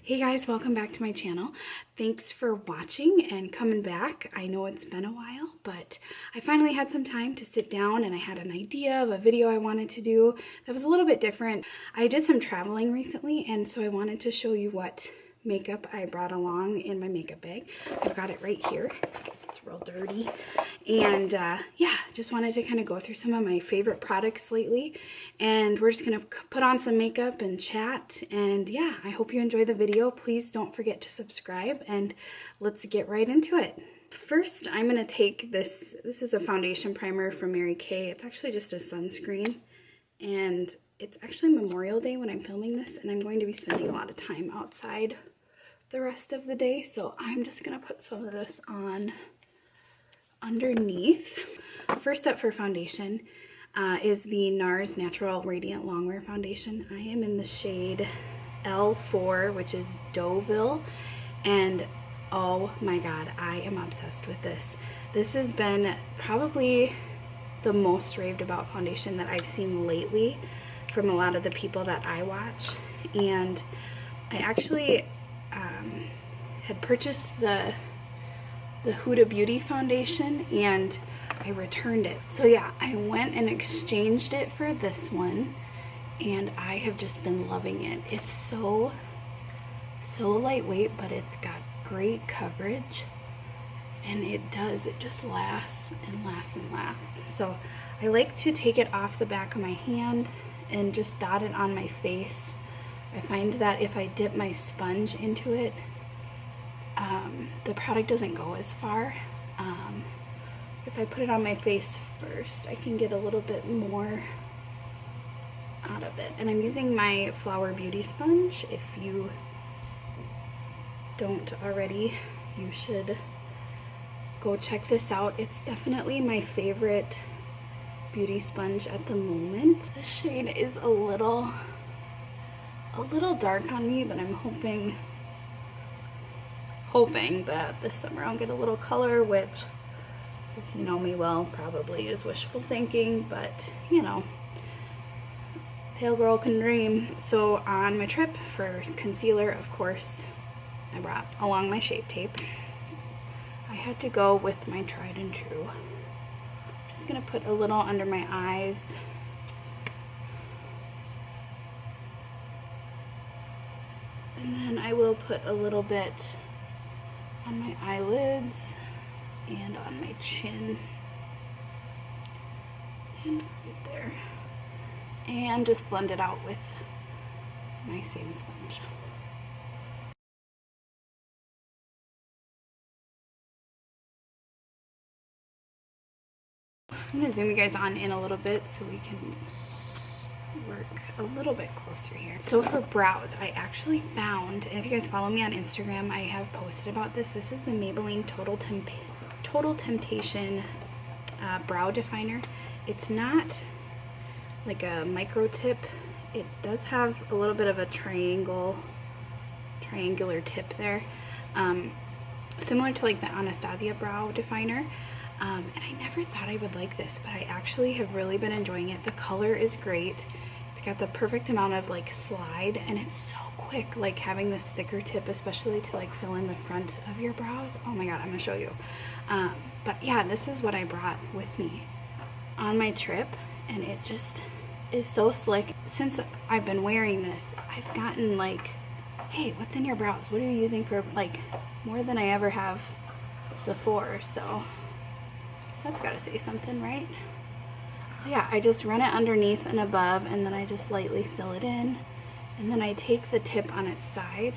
Hey guys, welcome back to my channel. Thanks for watching and coming back. I know it's been a while, but I finally had some time to sit down and I had an idea of a video I wanted to do that was a little bit different. I did some traveling recently, and so I wanted to show you what makeup I brought along in my makeup bag. I've got it right here. It's real dirty. And yeah, just wanted to kind of go through some of my favorite products lately. And we're just going to put on some makeup and chat. And yeah, I hope you enjoy the video. Please don't forget to subscribe and let's get right into it. First, I'm going to take this. This is a foundation primer from Mary Kay. It's actually just a sunscreen. And it's actually Memorial Day when I'm filming this. And I'm going to be spending a lot of time outside the rest of the day. So I'm just going to put some of this on underneath. First up for foundation is the NARS Natural Radiant Longwear Foundation. I am in the shade L4, which is Deauville, and oh my god, I am obsessed with this. This has been probably the most raved about foundation that I've seen lately from a lot of the people that I watch, and I actually had purchased the Huda Beauty foundation and I returned it. So yeah, I went and exchanged it for this one and I have just been loving it. It's so lightweight, but it's got great coverage, and it just lasts and lasts and lasts. So I like to take it off the back of my hand and just dot it on my face. I find that if I dip my sponge into it, the product doesn't go as far. If I put it on my face first, I can get a little bit more out of it. And I'm using my Flower Beauty sponge. If you don't already, you should go check this out. It's definitely my favorite beauty sponge at the moment. The shade is a little dark on me, but I'm hoping that this summer I'll get a little color, which, if you know me well, probably is wishful thinking, but you know, pale girl can dream. So on my trip for concealer, of course, I brought along my Shape Tape. I had to go with my tried and true. I'm just gonna put a little under my eyes. And then I will put a little bit on my eyelids and on my chin and right there, and just blend it out with my same sponge. I'm going to zoom you guys on in a little bit so we can work a little bit closer here. So for brows, I actually found, and if you guys follow me on Instagram, I have posted about this. This is the Maybelline Total Temptation brow definer. It's not like a micro tip. It does have a little bit of a triangular tip there, similar to like the Anastasia brow definer. And I never thought I would like this, but I actually have really been enjoying it. The color is great. It's got the perfect amount of like slide, and it's so quick, like having this thicker tip, especially to like fill in the front of your brows. Oh my god, I'm gonna show you. But yeah, this is what I brought with me on my trip, and it just is so slick. Since I've been wearing this, I've gotten like, hey, what's in your brows? What are you using for, like, more than I ever have before. So that's gotta say something, right? So yeah, I just run it underneath and above, and then I just lightly fill it in, and then I take the tip on its side.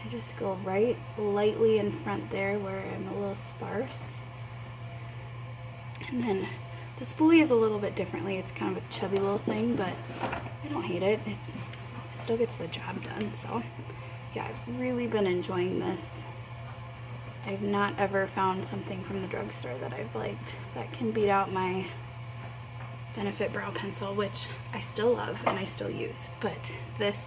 I just go right lightly in front there where I'm a little sparse, and then the spoolie is a little bit differently. It's kind of a chubby little thing, but I don't hate it. It still gets the job done. So yeah, I've really been enjoying this. I've not ever found something from the drugstore that I've liked that can beat out my Benefit brow pencil, which I still love and I still use, but this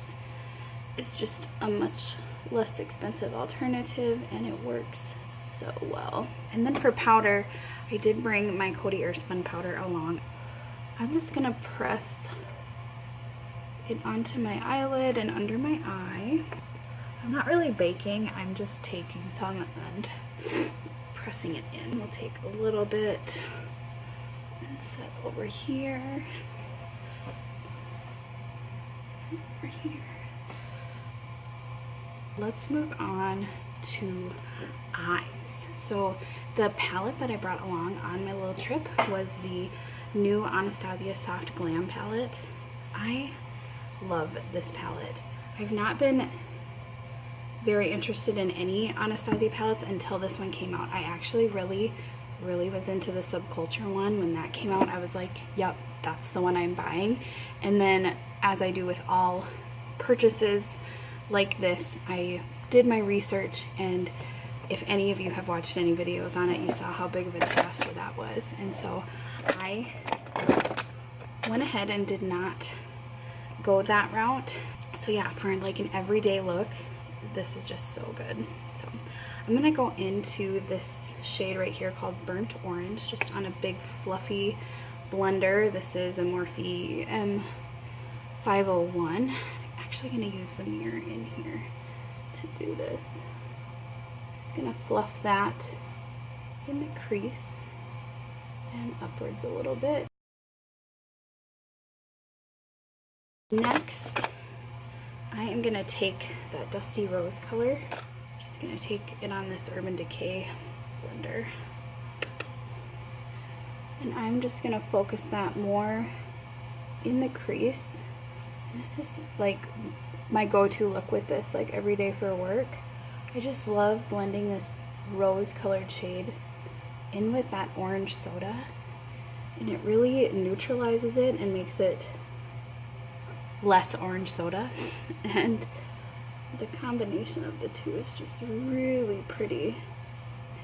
is just a much less expensive alternative and it works so well. And then for powder, I did bring my Coty Spun powder along. I'm just gonna press it onto my eyelid and under my eye. not really baking, I'm just taking some and pressing it in. We'll take a little bit and set over here. Over here. Let's move on to eyes. So the palette that I brought along on my little trip was the new Anastasia Soft Glam palette. I love this palette. I've not been very interested in any Anastasia palettes until this one came out. I actually really was into the Subculture one. When that came out, I was like, yep, that's the one I'm buying. And then, as I do with all purchases like this, I did my research, and if any of you have watched any videos on it, you saw how big of a disaster that was. And so I went ahead and did not go that route. So yeah, for like an everyday look, this is just so good. So I'm gonna go into this shade right here called Burnt Orange, just on a big fluffy blender. This is a Morphe M501. I'm actually gonna use the mirror in here to do this. Just gonna fluff that in the crease and upwards a little bit. Next, I am gonna take that Dusty Rose color. Just gonna take it on this Urban Decay blender. And I'm just gonna focus that more in the crease. And this is like my go-to look with this, like every day for work. I just love blending this rose colored shade in with that orange soda. And it really neutralizes it and makes it less orange soda. And the combination of the two is just really pretty.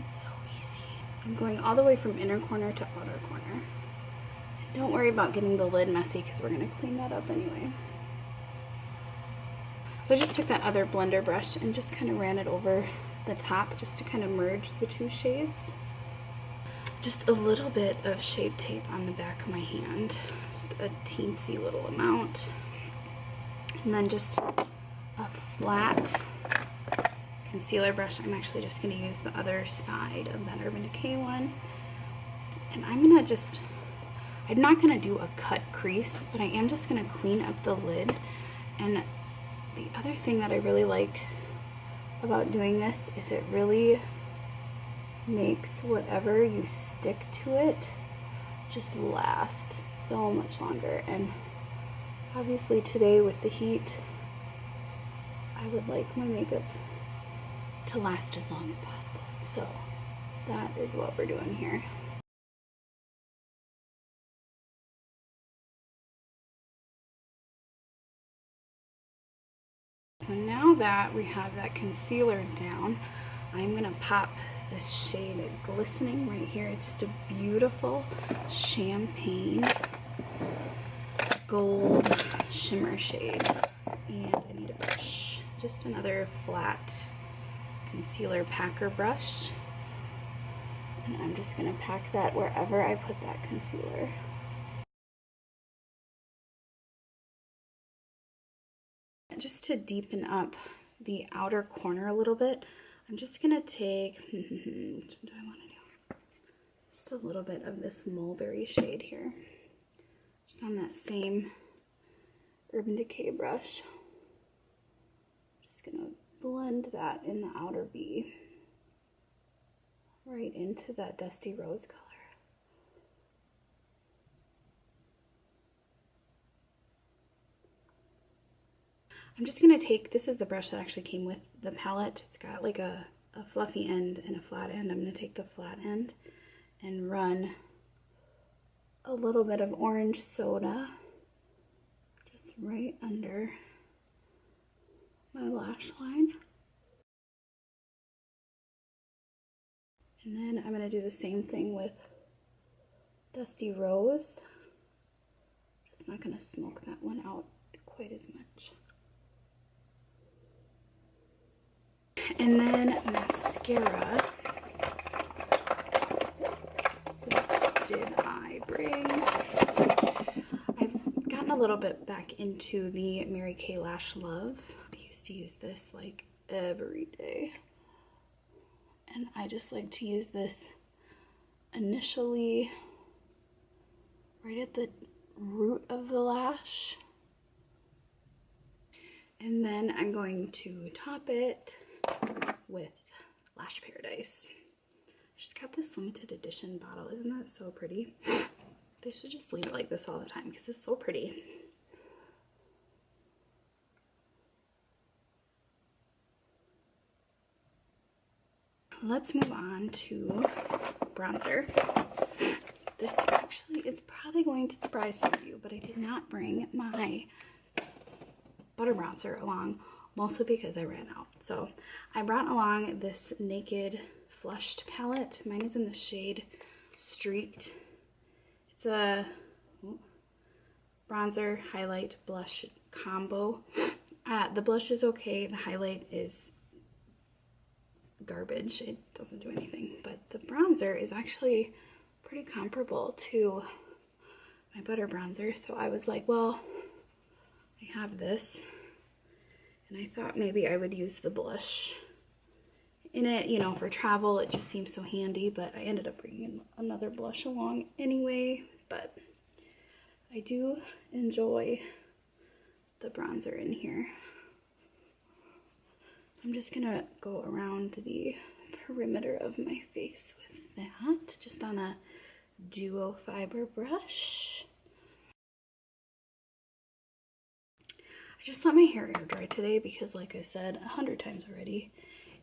It's so easy. I'm going all the way from inner corner to outer corner. Don't worry about getting the lid messy because we're going to clean that up anyway. So I just took that other blender brush and just kind of ran it over the top just to kind of merge the two shades. Just a little bit of Shape Tape on the back of my hand. Just a teensy little amount. And then just a flat concealer brush. I'm actually just going to use the other side of that Urban Decay one. And I'm going to just, I'm not going to do a cut crease, but I am just going to clean up the lid. And the other thing that I really like about doing this is it really makes whatever you stick to it just last so much longer. And obviously today with the heat, I would like my makeup to last as long as possible. So that is what we're doing here. So now that we have that concealer down, I'm gonna pop this shade Glistening right here. It's just a beautiful champagne gold shimmer shade. And I need a brush, just another flat concealer packer brush. And I'm just gonna pack that wherever I put that concealer. Just to deepen up the outer corner a little bit, I'm just gonna take, what do I want to do? Just a little bit of this mulberry shade here. Just on that same Urban Decay brush. Just gonna blend that in the outer V. Right into that Dusty Rose color. I'm just going to take, this is the brush that actually came with the palette. It's got like a fluffy end and a flat end. I'm going to take the flat end and run a little bit of orange soda just right under my lash line. And then I'm going to do the same thing with Dusty Rose. Just not going to smoke that one out quite as much. And then mascara. What did I bring? I've gotten a little bit back into the Mary Kay Lash Love. I used to to use this like every day. And I just like to use this initially right at the root of the lash. And then I'm going to top it with Lash Paradise. I just got this limited edition bottle. Isn't that so pretty? They should just leave it like this all the time because it's so pretty. Let's move on to bronzer. This actually is probably going to surprise some of you, but I did not bring my butter bronzer along, mostly because I ran out. So I brought along this Naked Flushed palette. Mine is in the shade Streaked. It's a bronzer, highlight, blush combo. The blush is okay. The highlight is garbage. It doesn't do anything. But the bronzer is actually pretty comparable to my butter bronzer. So I was like, well, I have this. And I thought maybe I would use the blush in it, you know, for travel. It just seems so handy. But I ended up bringing another blush along anyway. But I do enjoy the bronzer in here. I'm just gonna go around the perimeter of my face with that, just on a duo fiber brush. I just let my hair air dry today because, like I said 100 times already,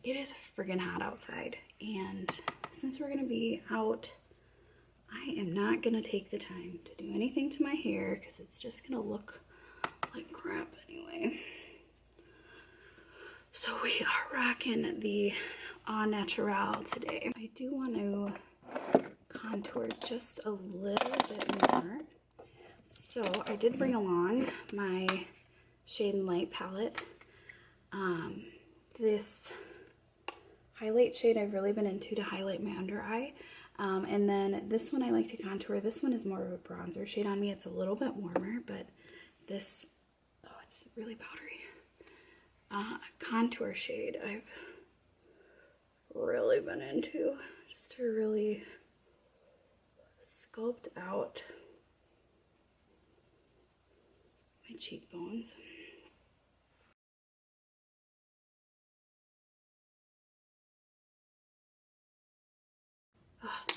it is friggin' hot outside. And since we're gonna be out, I am not gonna take the time to do anything to my hair because it's just gonna look like crap anyway. So we are rocking the Au Naturel today. I do want to contour just a little bit more. So I did bring along my Shade and Light palette. This highlight shade I've really been into to highlight my under eye. And then this one I like to contour. This one is more of a bronzer shade on me. It's a little bit warmer, but this, oh, it's really powdery. Contour shade I've really been into, just to really sculpt out my cheekbones.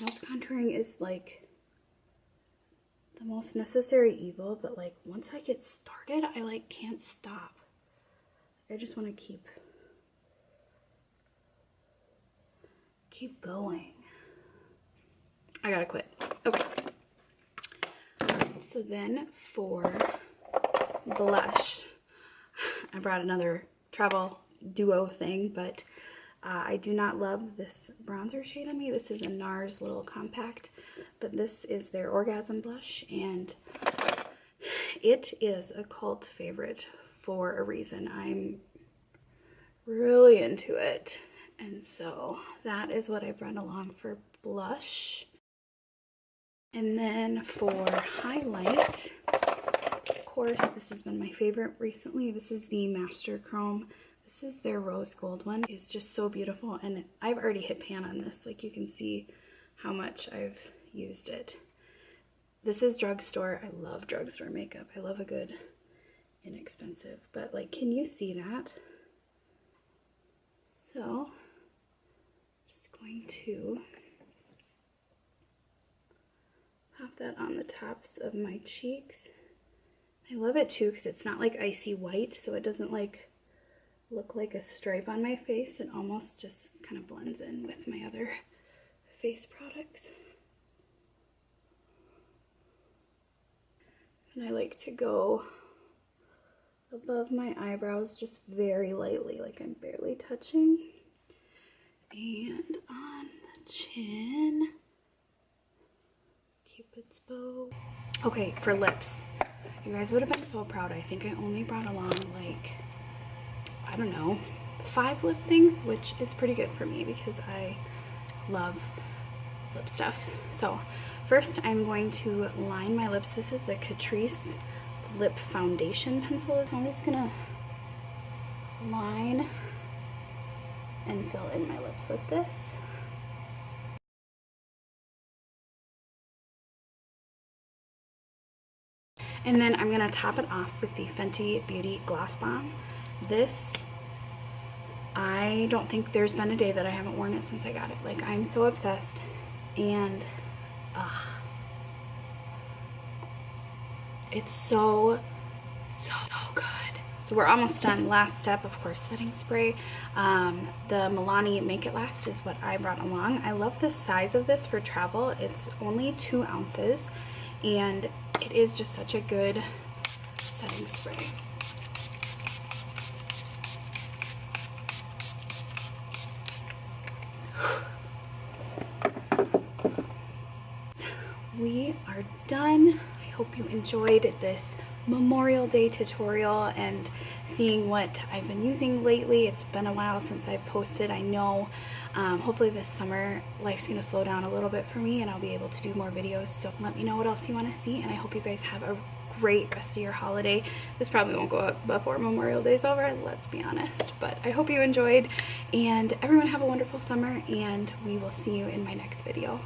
Nose contouring is like the most necessary evil, but like once I get started, I like can't stop. I just want to keep going. I gotta quit. Okay. So then for blush, I brought another travel duo thing, but I do not love this bronzer shade on me. This is a NARS little compact, but this is their Orgasm blush, and it is a cult favorite for a reason. I'm really into it, and so that is what I brought along for blush. And then for highlight, of course, this has been my favorite recently. This is the Master Chrome. This is their rose gold one. It's just so beautiful, and I've already hit pan on this. Like, you can see how much I've used it. This is drugstore. I love drugstore makeup. I love a good inexpensive, but like, can you see that? So just going to pop that on the tops of my cheeks. I love it too because it's not like icy white, so it doesn't like look like a stripe on my face. It almost just kind of blends in with my other face products. And I like to go above my eyebrows just very lightly, like I'm barely touching. And on the chin, Cupid's bow. Okay, for lips, you guys would have been so proud. I think I only brought along like, I don't know, 5 lip things, which is pretty good for me because I love lip stuff. So first I'm going to line my lips. This is the Catrice lip foundation pencil, so I'm just gonna line and fill in my lips with this. And then I'm gonna top it off with the Fenty Beauty Gloss Bomb. This, I don't think there's been a day that I haven't worn it since I got it. Like, I'm so obsessed. And it's so good. So we're almost done. Last step, of course, setting spray. The Milani Make It Last is what I brought along. I love the size of this for travel. It's only 2 ounces, and it is just such a good setting spray. We are done. I hope you enjoyed this Memorial Day tutorial and seeing what I've been using lately. It's been a while since I've posted, I know. Hopefully this summer life's gonna slow down a little bit for me and I'll be able to do more videos. So let me know what else you want to see, and I hope you guys have a great rest of your holiday. This probably won't go up before Memorial Day's over, let's be honest, but I hope you enjoyed, and everyone have a wonderful summer, and we will see you in my next video.